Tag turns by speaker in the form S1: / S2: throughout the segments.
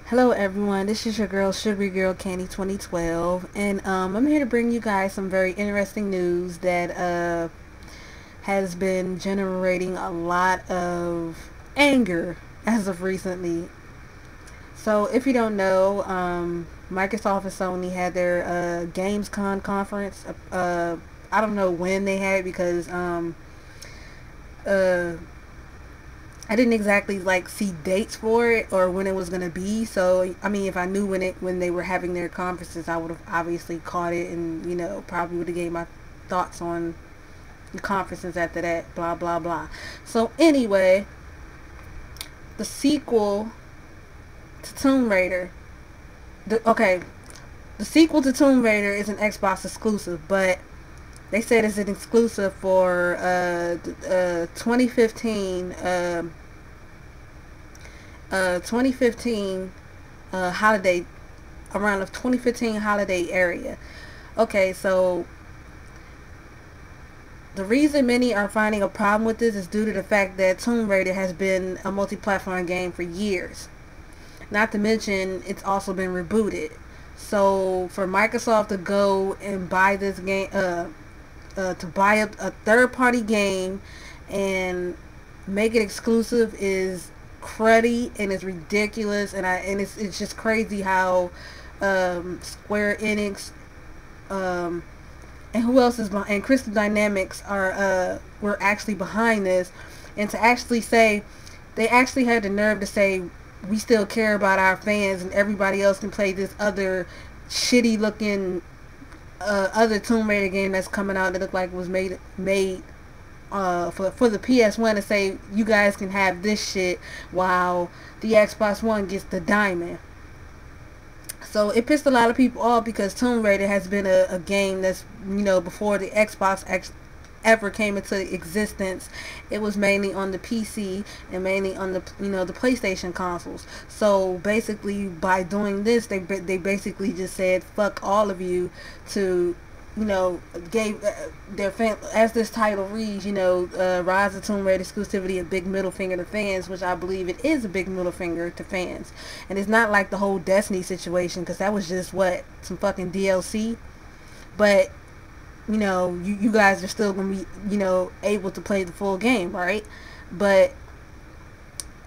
S1: Hello everyone, this is your girl Sugary Girl Candy 2012, and I'm here to bring you guys some very interesting news that has been generating a lot of anger as of recently. So if you don't know, Microsoft and Sony had their Gamescom conference. I don't know when they had it because uh, I didn't exactly like see dates for it or when it was gonna be. So I mean, if I knew when they were having their conferences, I would have obviously caught it and probably would have gave my thoughts on the conferences after that. Blah blah blah. So anyway, the sequel to Tomb Raider. The sequel to Tomb Raider is an Xbox exclusive, but they said it's an exclusive for 2015. 2015 holiday, around the 2015 holiday area. Okay, so the reason many are finding a problem with this is due to the fact that Tomb Raider has been a multi-platform game for years. Not to mention, it's also been rebooted. So for Microsoft to go and buy this game, to buy a third-party game and make it exclusive is cruddy and it's ridiculous, and it's just crazy how Square Enix and who else is behind, and Crystal Dynamics were actually behind this, and to actually say they actually had the nerve to say we still care about our fans and everybody else can play this other shitty looking other Tomb Raider game that's coming out that looked like it was made for the PS1, to say you guys can have this shit while the Xbox One gets the diamond. So it pissed a lot of people off because Tomb Raider has been a game that's, before the Xbox ever came into existence, it was mainly on the PC and mainly on the the PlayStation consoles. So basically, by doing this, they basically just said fuck all of you to gave their fan, as this title reads, Rise of Tomb Raider exclusivity, a big middle finger to fans, which I believe it is a big middle finger to fans. And it's not like the whole Destiny situation, because that was just some fucking DLC. But you guys are still gonna be able to play the full game, right? But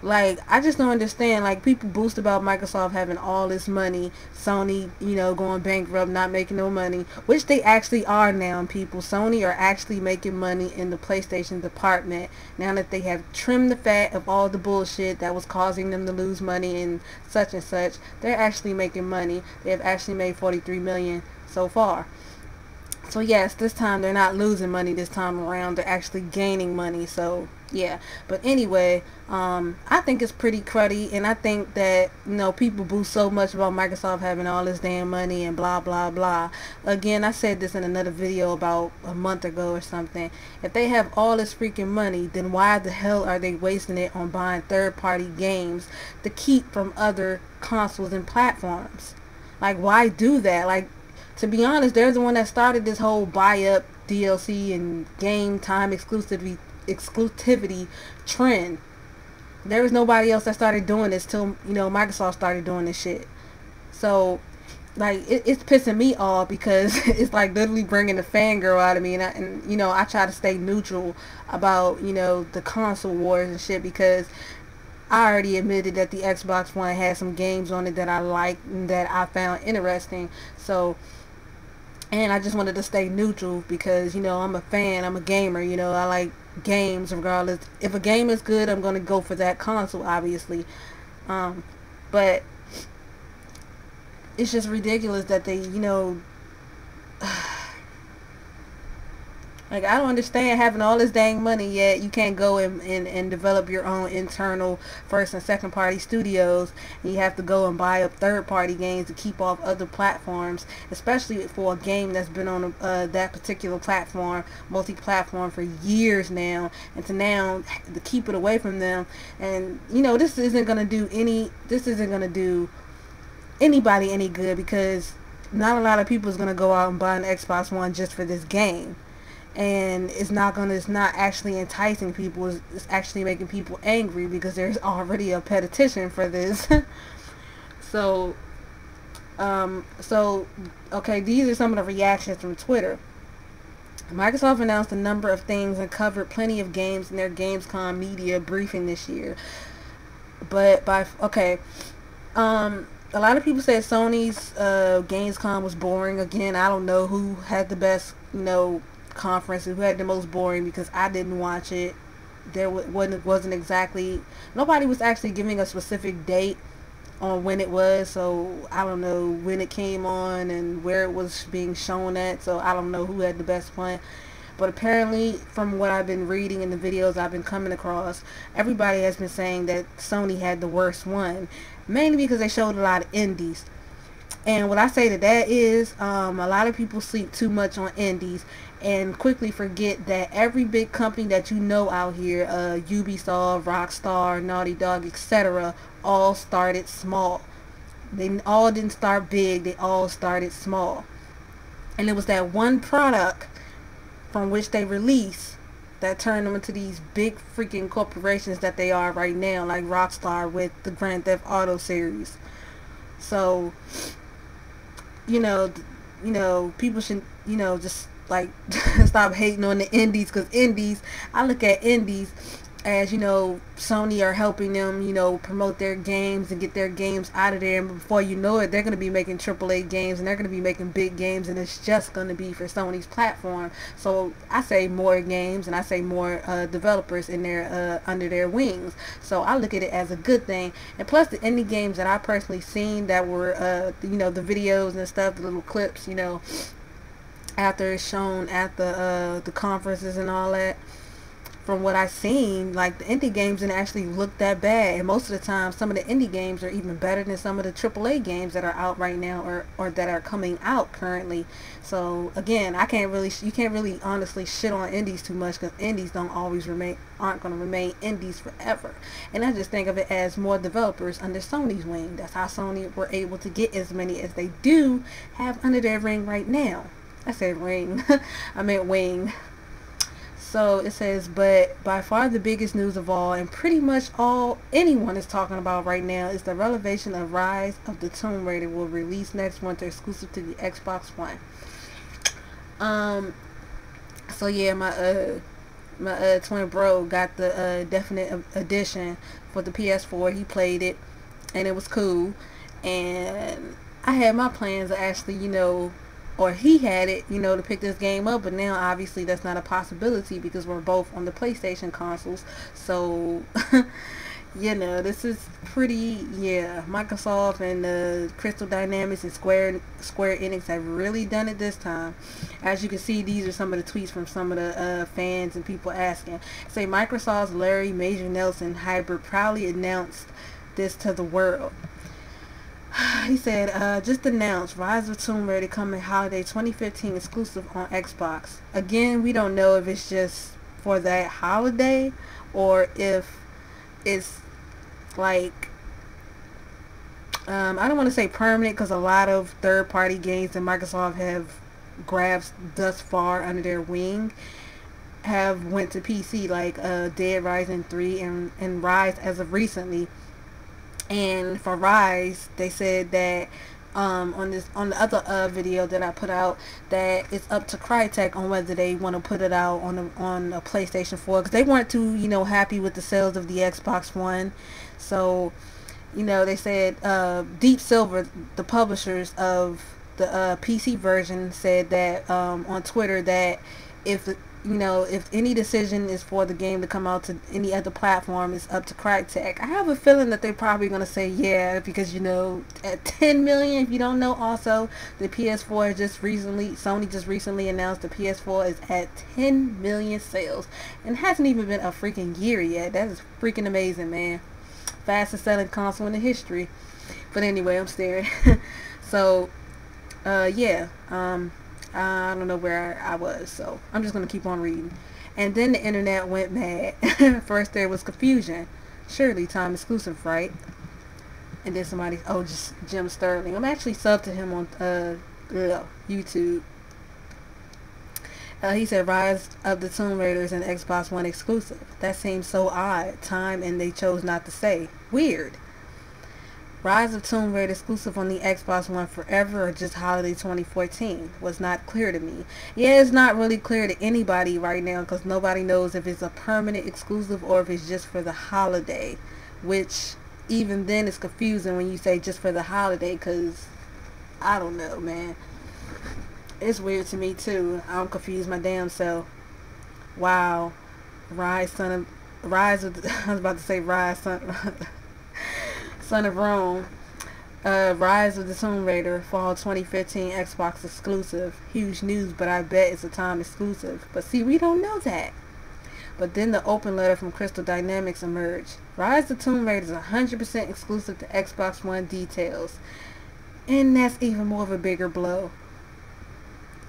S1: like, I just don't understand. Like, people boost about Microsoft having all this money, Sony, going bankrupt, not making no money, which they actually are now, people. Sony are actually making money in the PlayStation department now that they have trimmed the fat of all the bullshit that was causing them to lose money and such and such. They're actually making money. They have actually made 43 million so far. So yes, this time they're not losing money this time around. They're actually gaining money. So yeah. But anyway, I think it's pretty cruddy, and I think that people boost so much about Microsoft having all this damn money and blah blah blah. Again, I said this in another video about a month ago or something. If they have all this freaking money, then why the hell are they wasting it on buying third-party games to keep from other consoles and platforms? Like, why do that? Like, to be honest, they're the one that started this whole buy up DLC and game time exclusivity trend. There was nobody else that started doing this till Microsoft started doing this shit. So like, it's pissing me off because it's like literally bringing the fangirl out of me, and I try to stay neutral about the console wars and shit, because I already admitted that the Xbox One had some games on it that I liked and that I found interesting. So, and I just wanted to stay neutral because, I'm a fan, I'm a gamer, I like games regardless. If a game is good, I'm going to go for that console, obviously. But it's just ridiculous that they, like, I don't understand having all this dang money, yet you can't go and develop your own internal first and second party studios, and you have to go and buy up third party games to keep off other platforms, especially for a game that's been on that particular platform, multi-platform, for years now, and to keep it away from them. And this isn't gonna do anybody any good, because not a lot of people is gonna go out and buy an Xbox One just for this game. And it's not actually enticing people. It's actually making people angry because there's already a petition for this. So, okay, these are some of the reactions from Twitter. Microsoft announced a number of things and covered plenty of games in their Gamescom media briefing this year. But a lot of people said Sony's Gamescom was boring. Again, I don't know who had the best, conference and who had the most boring, because I didn't watch it. There wasn't exactly, nobody was actually giving a specific date on when it was, so I don't know when it came on and where it was being shown at, so I don't know who had the best one. But apparently, from what I've been reading in the videos I've been coming across, everybody has been saying that Sony had the worst one, mainly because they showed a lot of indies. And what I say to that is, a lot of people sleep too much on indies and quickly forget that every big company that you know out here, Ubisoft, Rockstar, Naughty Dog, etc., all started small. They all didn't start big, they all started small. And it was that one product from which they released that turned them into these big freaking corporations that they are right now, like Rockstar with the Grand Theft Auto series. So, people should, just like stop hating on the indies, because I look at indies as, Sony are helping them, promote their games and get their games out of there, and before you know it, they're going to be making AAA games, and they're going to be making big games, and it's just going to be for Sony's platform. So I say more games, and I say more developers in their under their wings. So I look at it as a good thing. And plus, the indie games that I personally seen that were the videos and stuff, the little clips, after it's shown at the conferences and all that, from what I've seen, like, the indie games didn't actually look that bad, and most of the time some of the indie games are even better than some of the AAA games that are out right now, or that are coming out currently. So again, you can't really honestly shit on indies too much, because indies aren't going to remain indies forever. And I just think of it as more developers under Sony's wing. That's how Sony were able to get as many as they do have under their ring right now. I said ring. I meant wing. So it says, but by far the biggest news of all, and pretty much all anyone is talking about right now, is the revelation of Rise of the Tomb Raider will release next winter, exclusive to the Xbox One. So yeah, my twin bro got the definite edition for the PS4. He played it, and it was cool. And I had my plans of actually, or he had it, to pick this game up, but now obviously that's not a possibility because we're both on the PlayStation consoles. So this is pretty, Microsoft and Crystal Dynamics and Square Enix have really done it this time. As you can see, these are some of the tweets from some of the fans and people asking. Say, Microsoft's Larry Major Nelson Hybrid proudly announced this to the world. He said, just announced Rise of Tomb Raider coming holiday 2015 exclusive on Xbox. Again, we don't know if it's just for that holiday or if it's like, I don't want to say permanent, because a lot of third-party games that Microsoft have grabbed thus far under their wing have went to PC, like Dead Rising 3 and Rise as of recently. And for Rise, they said that on the other video that I put out, that it's up to Crytek on whether they want to put it out on a PlayStation 4, because they weren't too happy with the sales of the Xbox One. So they said Deep Silver, the publishers of the PC version, said that on Twitter that if any decision is for the game to come out to any other platform, it's up to Crytek. I have a feeling that they're probably going to say yeah, because at 10 million, if you don't know, also the PS4 Sony just recently announced the PS4 is at 10 million sales, and hasn't even been a freaking year yet. That is freaking amazing, man. Fastest selling console in the history. But anyway, I'm staring. So I don't know where I was, so I'm just going to keep on reading. And then the internet went mad. First there was confusion. Surely time exclusive, right? And then somebody, just Jim Sterling. I'm actually subbed to him on YouTube. He said Rise of the Tomb Raider is an Xbox One exclusive. That seems so odd. Time, and they chose not to say. Weird. Rise of Tomb Raider exclusive on the Xbox One forever or just holiday 2014 was not clear to me. Yeah, it's not really clear to anybody right now because nobody knows if it's a permanent exclusive or if it's just for the holiday, which even then it's confusing when you say just for the holiday because I don't know, man. It's weird to me too. I'm confused my damn self. Wow. Rise of I was about to say Rise Son of Rome. Rise of the Tomb Raider Fall 2015 Xbox exclusive. Huge news, but I bet it's a time exclusive. But see, we don't know that. But then the open letter from Crystal Dynamics emerged. Rise of the Tomb Raider is 100% exclusive to Xbox One details. And that's even more of a bigger blow.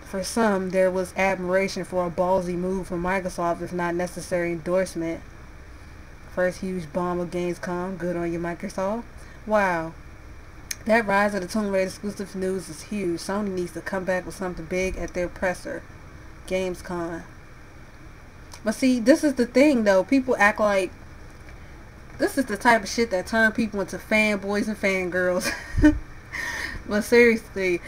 S1: For some, there was admiration for a ballsy move from Microsoft, if not necessary endorsement. First huge bomb of Gamescom. Good on you, Microsoft. Wow. That Rise of the Tomb Raider exclusive news is huge. Sony needs to come back with something big at their presser. Gamescom. But see, this is the thing though. People act like this is the type of shit that turn people into fanboys and fangirls. But seriously,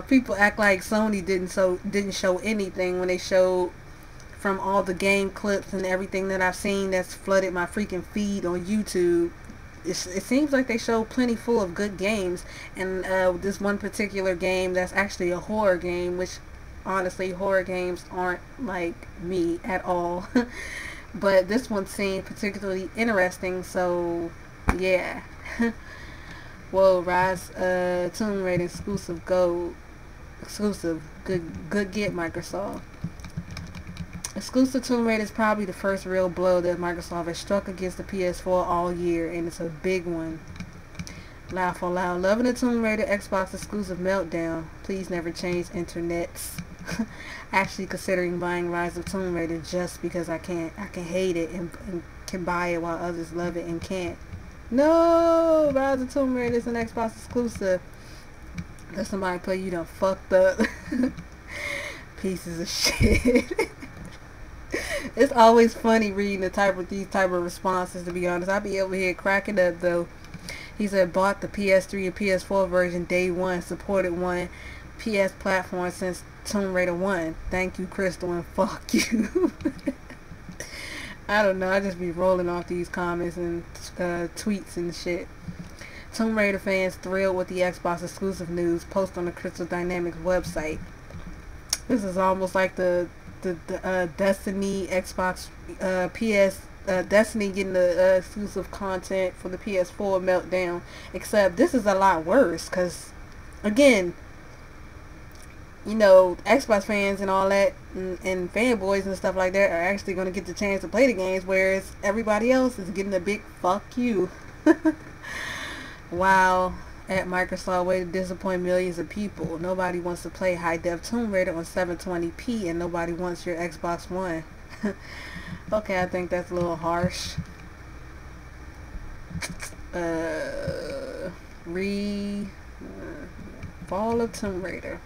S1: people act like Sony didn't show anything when they showed from all the game clips and everything that I've seen that's flooded my freaking feed on YouTube. It seems like they show plenty full of good games, and this one particular game that's actually a horror game, which honestly horror games aren't like me at all. But this one seemed particularly interesting, so yeah. Well, Rise Tomb Raider exclusive good get Microsoft. Exclusive Tomb Raider is probably the first real blow that Microsoft has struck against the PS4 all year, and it's a big one. Laugh out loud. Loving the Tomb Raider Xbox exclusive meltdown. Please never change internets. Actually considering buying Rise of Tomb Raider just because I can hate it and can buy it while others love it and can't. No! Rise of Tomb Raider is an Xbox exclusive. Let somebody play you done fucked up. Pieces of shit. It's always funny reading these type of responses, to be honest. I be over here cracking up though. He said bought the PS3 and PS4 version day one, supported one PS platform since Tomb Raider 1. Thank you, Crystal, and fuck you. I don't know, I just be rolling off these comments and tweets and shit. Tomb Raider fans thrilled with the Xbox exclusive news. Post on the Crystal Dynamics website. This is almost like the Destiny Xbox PS Destiny getting the exclusive content for the PS4 meltdown, except this is a lot worse because again, you know, Xbox fans and all that and fanboys and stuff like that are actually going to get the chance to play the games, whereas everybody else is getting a big fuck you. Wow. At Microsoft, way to disappoint millions of people. Nobody wants to play high-def Tomb Raider on 720p, and nobody wants your Xbox One. Okay, I think that's a little harsh. Fall of Tomb Raider.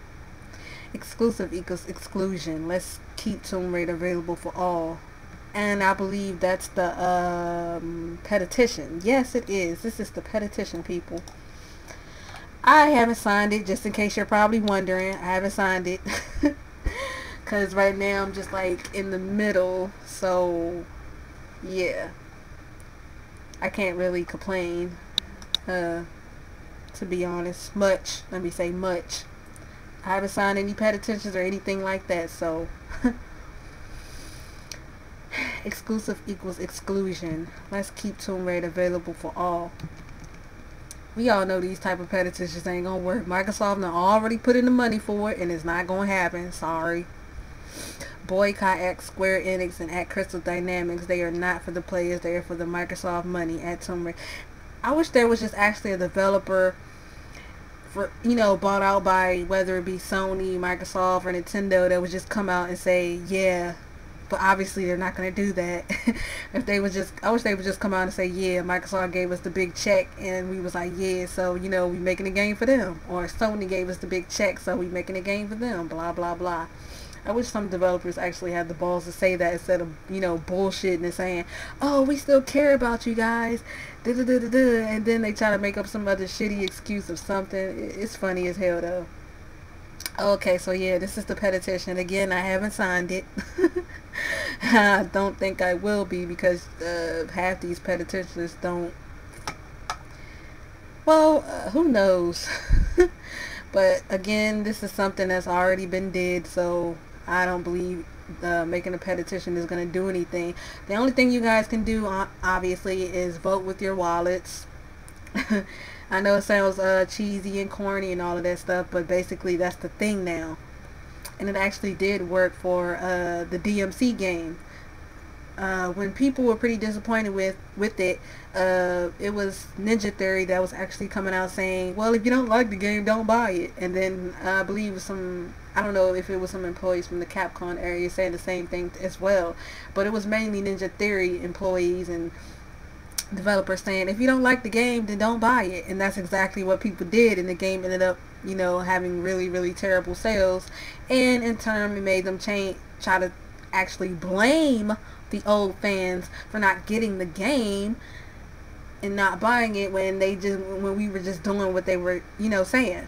S1: Exclusive equals exclusion. Let's keep Tomb Raider available for all. And I believe that's the petition. Yes, it is. This is the petition, people. I haven't signed it, just in case you're probably wondering. I haven't signed it. Because right now I'm just like in the middle. So, yeah. I can't really complain. To be honest. Much. Let me say much. I haven't signed any petitions or anything like that. So, exclusive equals exclusion. Let's keep Tomb Raider available for all. We all know these type of petitions ain't gonna work. Microsoft done already put in the money for it, and it's not gonna happen. Sorry. Boycott at Square Enix and at Crystal Dynamics. They are not for the players. They are for the Microsoft money at Tomb Raider. I wish there was just actually a developer for, you know, bought out by whether it be Sony, Microsoft, or Nintendo that would just come out and say, yeah. But obviously they're not going to do that. If they would just, I wish they would just come out and say, yeah, Microsoft gave us the big check and we was like, yeah, so, you know, we making a game for them. Or Sony gave us the big check, so we making a game for them, blah, blah, blah. I wish some developers actually had the balls to say that instead of, you know, bullshitting and saying, oh, we still care about you guys, da da da da da, and then they try to make up some other shitty excuse of something. It's funny as hell though. Okay, so yeah, this is the petition. Again, I haven't signed it. I don't think I will be because half these petitions don't. Well, who knows? But again, this is something that's already been did, so I don't believe making a petition is going to do anything. The only thing you guys can do, obviously, is vote with your wallets. I know it sounds cheesy and corny and all of that stuff, but basically that's the thing now. And it actually did work for the DMC game. When people were pretty disappointed with it, it was Ninja Theory that was actually coming out saying, well, if you don't like the game, don't buy it. And then I believe some, I don't know if it was some employees from the Capcom area saying the same thing as well, but it was mainly Ninja Theory employees and developers saying, if you don't like the game, then don't buy it. And that's exactly what people did, and the game ended up, you know, having really, really terrible sales, and in turn it made them try to actually blame the old fans for not getting the game and not buying it when we were just doing what they were, you know, saying.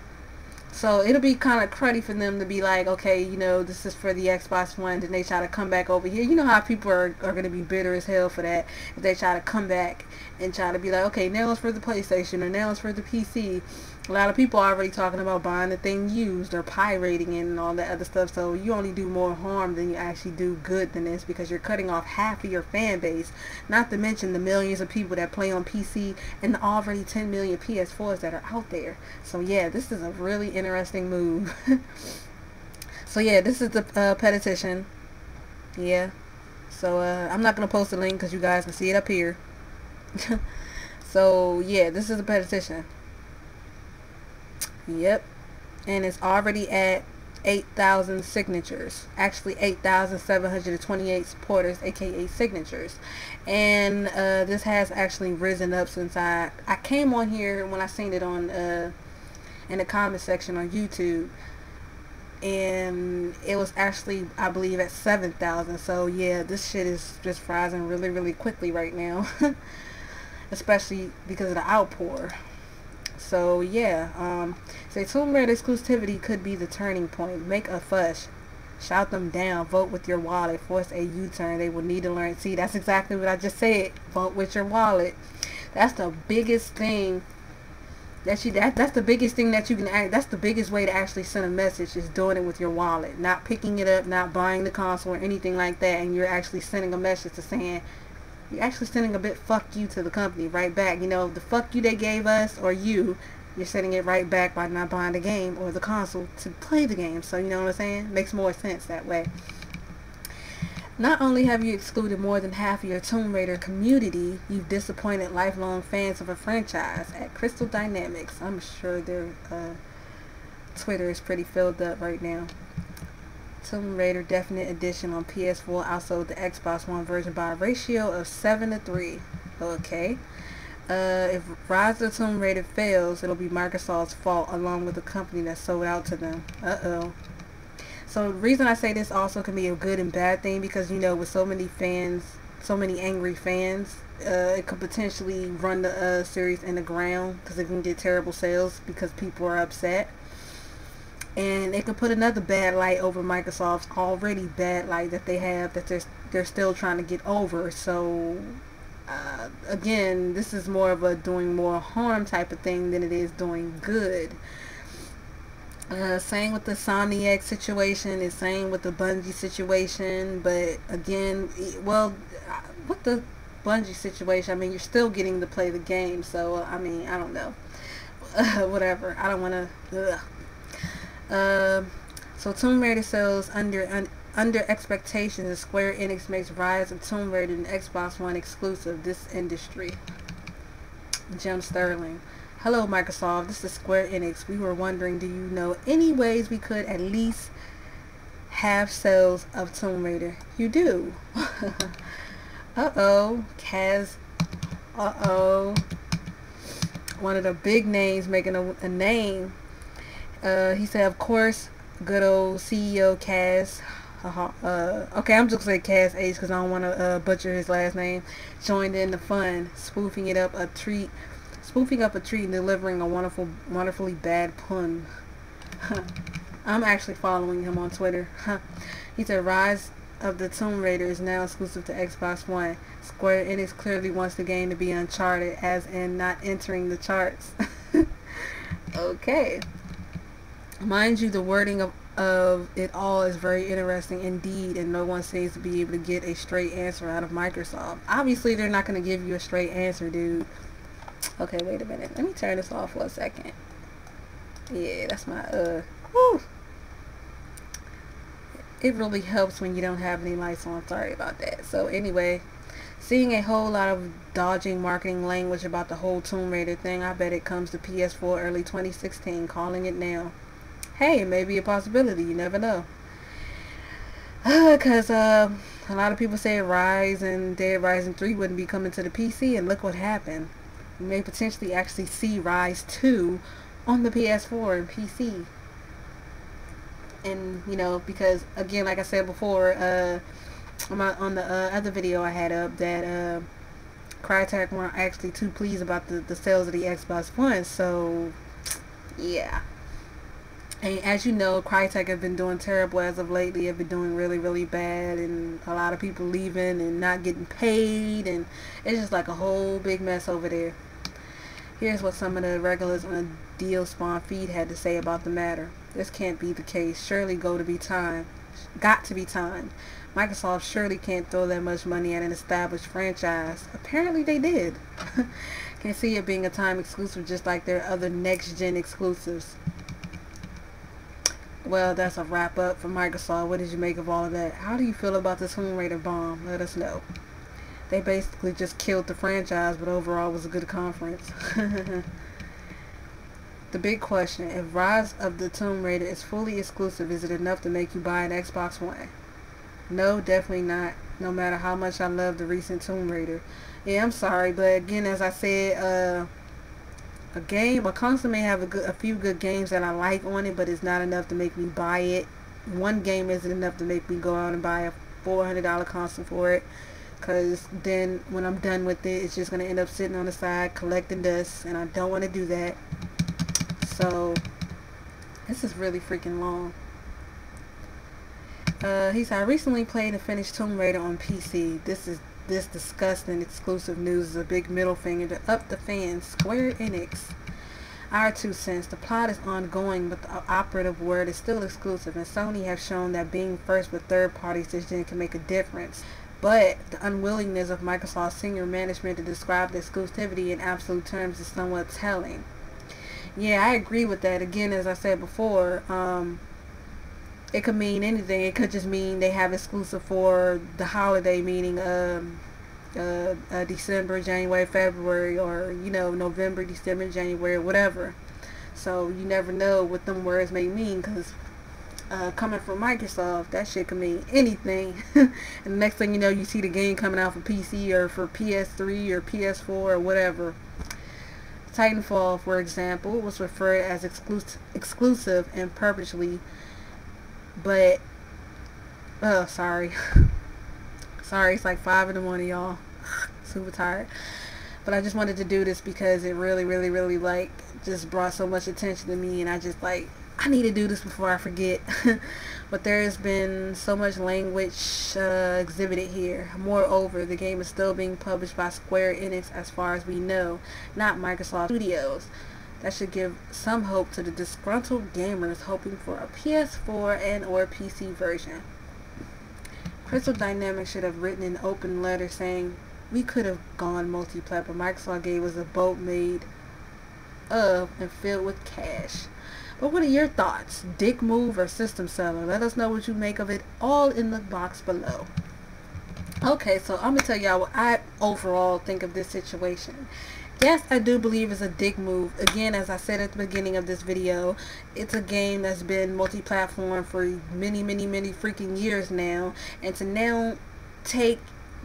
S1: So it'll be kind of cruddy for them to be like, okay, you know, this is for the Xbox One, then they try to come back over here. You know how people are going to be bitter as hell for that if they try to come back and try to be like, okay, now it's for the PlayStation or now it's for the PC. A lot of people are already talking about buying the thing used or pirating it and all that other stuff. So you only do more harm than you actually do good than this, because you're cutting off half of your fan base. Not to mention the millions of people that play on PC and the already 10 million PS4s that are out there. So yeah, this is a really interesting move. So yeah, this is the petition. Yeah. So I'm not going to post the link because you guys can see it up here. So yeah, this is a petition. Yep, and it's already at 8,000 signatures. Actually 8,728 supporters, aka signatures. And this has actually risen up since I came on here when I seen it on in the comment section on YouTube, and it was actually, I believe, at 7,000. So yeah, this shit is just rising really, really quickly right now. Especially because of the outpour. So yeah, say Tomb Raider exclusivity could be the turning point. Make a fuss, shout them down, vote with your wallet, force a U-turn. They will need to learn. See, that's exactly what I just said. Vote with your wallet. That's the biggest thing that's the biggest thing that you can act. That's the biggest way to actually send a message, is doing it with your wallet, not picking it up, not buying the console or anything like that. And you're actually sending a message to saying, you're actually sending a bit fuck you to the company right back. You know, the fuck you they gave us, or you're sending it right back by not buying the game or the console to play the game. So you know what I'm saying? Makes more sense that way. Not only have you excluded more than half of your Tomb Raider community, you've disappointed lifelong fans of a franchise. At Crystal Dynamics, I'm sure their Twitter is pretty filled up right now. Tomb Raider Definite Edition on PS4 outsold the Xbox One version by a ratio of 7-3. Okay. If Rise of the Tomb Raider fails, it'll be Microsoft's fault, along with the company that sold out to them. Uh-oh. So the reason I say this also can be a good and bad thing, because, you know, with so many fans, so many angry fans, it could potentially run the series in the ground, because it can get terrible sales because people are upset. And it could put another bad light over Microsoft's already bad light that they have, that they're still trying to get over. So again, this is more of a doing more harm type of thing than it is doing good. Same with the Somniac situation, and same with the Bungie situation. But again, well, with the Bungie situation, I mean, you're still getting to play the game. So I mean, I don't know. Whatever. I don't want to. So Tomb Raider sells under expectations, and Square Enix makes Rise of Tomb Raider an Xbox One exclusive. This industry. Jim Sterling. Hello Microsoft, this is Square Enix. We were wondering, do you know any ways we could at least have sales of Tomb Raider? You do. Uh-oh. Kaz. Uh-oh. One of the big names making a name. He said, of course, good old CEO Kaz Okay, I'm just gonna say Cass H because I don't want to butcher his last name. Joined in the fun, spoofing up a treat and delivering a wonderfully bad pun. I'm actually following him on Twitter. He said, "Rise of the Tomb Raider is now exclusive to Xbox One. Square Enix clearly wants the game to be Uncharted, as in not entering the charts." Okay. Mind you, the wording of it all is very interesting indeed, and no one seems to be able to get a straight answer out of Microsoft. Obviously, they're not going to give you a straight answer, dude. Okay, wait a minute. Let me turn this off for a second. Yeah, that's my, whew. It really helps when you don't have any lights on. Sorry about that. So anyway, seeing a whole lot of dodging marketing language about the whole Tomb Raider thing, I bet it comes to PS4 early 2016, calling it now. Hey, it may be a possibility. You never know. Because a lot of people say Rise and Dead Rising 3 wouldn't be coming to the PC, and look what happened. You may potentially actually see Rise 2 on the PS4 and PC. And, you know, because, again, like I said before, on the other video I had up, that Crytek weren't actually too pleased about the sales of the Xbox One, so, yeah. And as you know, Crytek have been doing terrible as of lately. Have been doing really, really bad, and a lot of people leaving and not getting paid, and it's just like a whole big mess over there. Here's what some of the regulars on the Deal Spawn feed had to say about the matter. This can't be the case. Surely got to be timed. Microsoft surely can't throw that much money at an established franchise. Apparently they did. Can see it being a time exclusive just like their other next-gen exclusives. Well, that's a wrap up for Microsoft. What did you make of all of that? How do you feel about this Tomb Raider bomb? Let us know. They basically just killed the franchise, but overall it was a good conference. The big question, if Rise of the Tomb Raider is fully exclusive, is it enough to make you buy an Xbox One? No, definitely not. No matter how much I love the recent Tomb Raider. Yeah, I'm sorry, but again, as I said, a console may have a few good games that I like on it, but it's not enough to make me buy it. One game isn't enough to make me go out and buy a $400 console for it, because then when I'm done with it, it's just going to end up sitting on the side collecting dust, and I don't want to do that. So this is really freaking long. He said, I recently played and finished Tomb Raider on PC. This disgusting exclusive news is a big middle finger to up the fans. Square Enix. Our 2 cents. The plot is ongoing, but the operative word is still exclusive, and Sony have shown that being first with third parties decisions can make a difference. But the unwillingness of Microsoft's senior management to describe the exclusivity in absolute terms is somewhat telling. Yeah, I agree with that. Again, as I said before, it could mean anything. It could just mean they have exclusive for the holiday, meaning December, January, February, or, you know, November, December, January, whatever. So you never know what them words may mean, because coming from Microsoft, that shit can mean anything. And the next thing you know, you see the game coming out for PC or for PS3 or PS4 or whatever. Titanfall, for example, was referred as exclusive and purposely, but sorry, it's like 5 in the morning, y'all. Super tired, but I just wanted to do this because it really like just brought so much attention to me, and I just like, I need to do this before I forget. But there has been so much language exhibited here. Moreover, the game is still being published by Square Enix as far as we know, not Microsoft Studios. That should give some hope to the disgruntled gamers hoping for a PS4 and or PC version. Crystal Dynamics should have written an open letter saying, we could have gone multiplat, but Microsoft gave us a boat made of and filled with cash. But what are your thoughts? Dick move or system seller? Let us know what you make of it all in the box below. Okay, so I'm going to tell y'all what I overall think of this situation. Yes, I do believe it's a dick move. Again, as I said at the beginning of this video, it's a game that's been multi-platform for many freaking years now. And to now take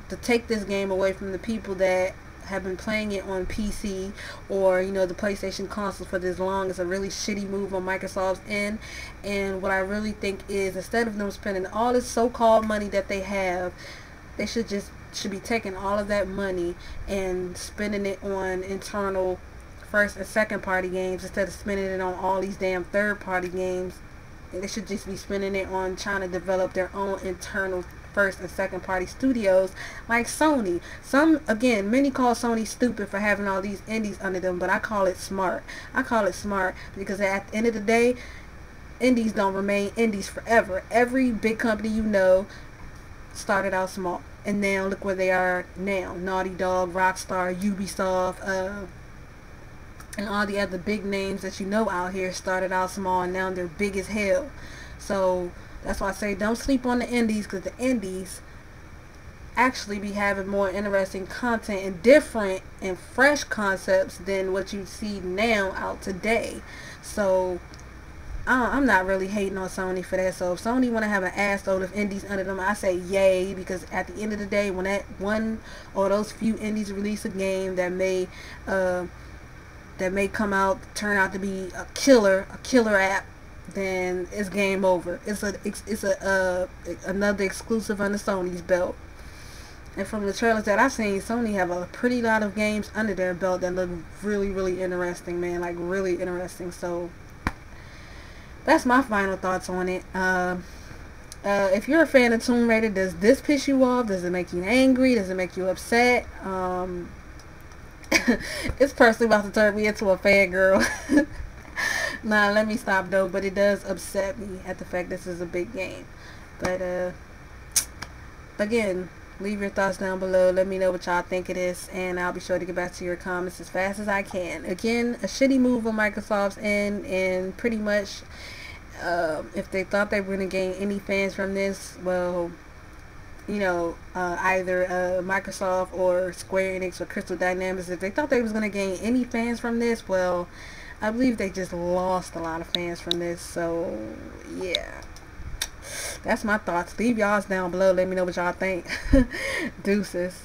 S1: this game away from the people that have been playing it on PC or, you know, the PlayStation console for this long. It's a really shitty move on Microsoft's end. And what I really think is, instead of them spending all this so-called money that they have, they should be taking all of that money and spending it on internal first and second party games instead of spending it on all these damn third party games. They should just be spending it on trying to develop their own internal first and second party studios like Sony. Many call Sony stupid for having all these indies under them, but I call it smart. I call it smart because at the end of the day, indies don't remain indies forever. Every big company you know started out small, and now look where they are now. Naughty Dog, Rockstar, Ubisoft, and all the other big names that you know out here started out small, and now they're big as hell. So that's why I say don't sleep on the indies, because the indies actually be having more interesting content and different and fresh concepts than what you see now out today. So I'm not really hating on Sony for that. So if Sony want to have an ass load of indies under them, I say yay, because at the end of the day, when that one or those few indies release a game that may come out, turn out to be a killer app, then it's game over. It's another exclusive under Sony's belt. And from the trailers that I've seen, Sony have a pretty lot of games under their belt that look really, really interesting, man. Like really interesting. So that's my final thoughts on it. If you're a fan of Tomb Raider, does this piss you off? Does it make you angry? Does it make you upset? It's personally about to turn me into a fangirl. Nah, let me stop though. But it does upset me at the fact this is a big game. But again, leave your thoughts down below. Let me know what y'all think of this, and I'll be sure to get back to your comments as fast as I can. Again, a shitty move on Microsoft's end, and pretty much if they thought they were going to gain any fans from this, well, you know, either Microsoft or Square Enix or Crystal Dynamics, if they thought they was going to gain any fans from this, well, I believe they just lost a lot of fans from this. So yeah, that's my thoughts. Leave y'all's down below. Let me know what y'all think. Deuces.